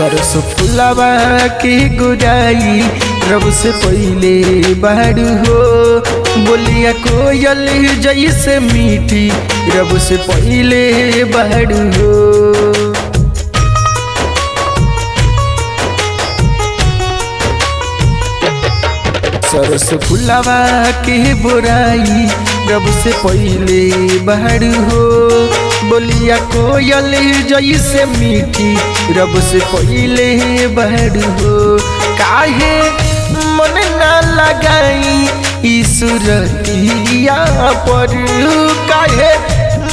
सरस फुलावा के गुराई रब से पहले बारू हो। बोलिया कोयल जैसे मीठी रब से पहले बारू हो। सरस फुलावा के बुराई रब से पहले बारू हो। बोलिया कोयल जैसे मीठी रब से पहले बारू हो। काहे मन ना लगाई ई सूरतिया पर, काहे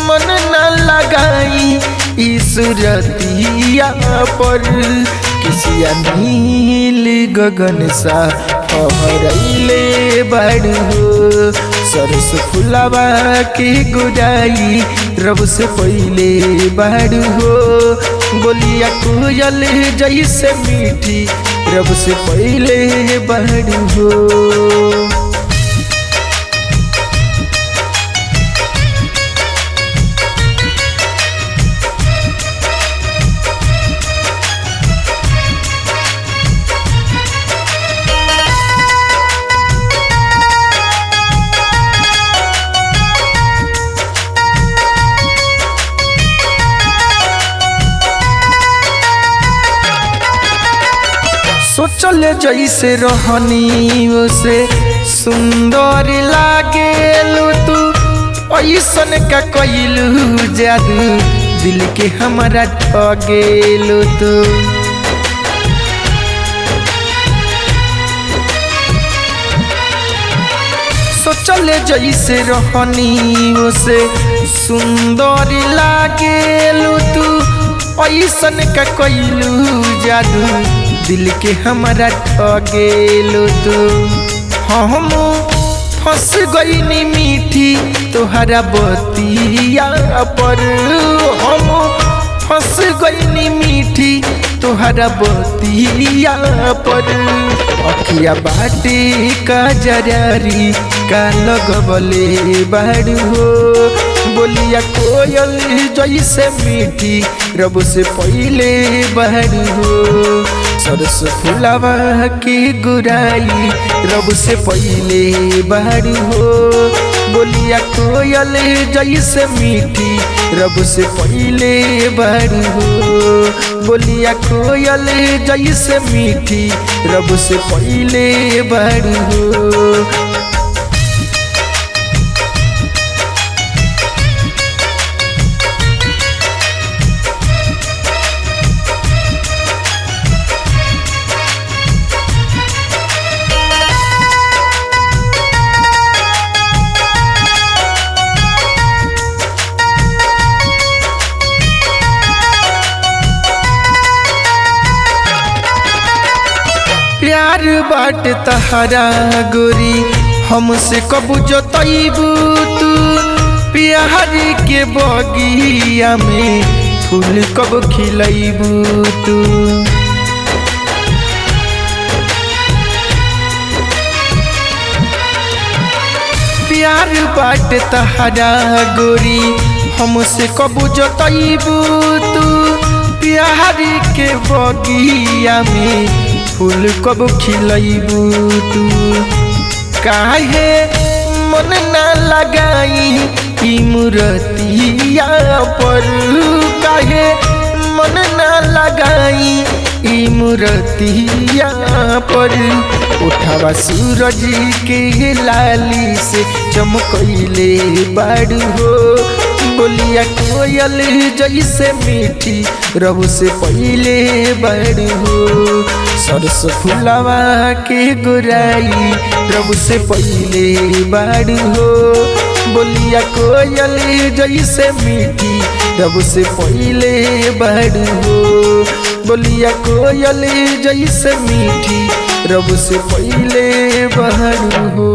मन ना लगाई ई सूरतिया पर। किसिया नील गगन सा फहरैले बारू हो। सरस फुलावा के गुराई रब से पहले बारू हो। बोलिया कोयल जैसे मीठी रब से पहले बारू हो। सोचल जैसे रहनी ओसे सुंदर लागेलू तू, ऐसन का कइलू जादू दिल के हमारा ठगेलू तू। सोचल जैसे रहनी ओसे सुंदर लागेलू तू, ऐसन का कइलू जादू दिल के हमारा ठगेलू तू। हम फंस गईनी मीठी तोहरा बतिया पर, हम फंस गईनी मीठी तोहरा बतिया पर। अखिया बाटे का जरारी का लगबले बारू हो। बोलिया कोयल जैसे मीठी रब से पहले बारू हो। सरस फुलावा के गुराई रब से पहले बारू हो। बोलिया कोयल जैसे मीठी रब से पहले बारू हो। बोलिया कोयल जैसे मीठी रब से पहले बारू हो। प्यार बाट तहरा गोरी हमसे कब जतईबू तू। प्यार के बगिया में फूल कब खिलैबू तू। प्यार बाट तहरा गोरी हमसे कब जतईबू तू। प्यार के बगिया में फूल कब खिलैबू तू। काहे मन ना लगाई ई मूरतिया पर, काहे मन ना लगाई ई मूरतिया पर। उठावा सूरज के लाली से चमकैले बारू हो। बोलिया कोयल जैसे मीठी रब से पहले बारू हो। सरस फुलावा के गुराई रब से पहले बारू हो। बोलिया कोयल जैसे मीठी रब से पहले बारू हो। बोलिया कोयल जैसे मीठी रब से पहले बारू हो।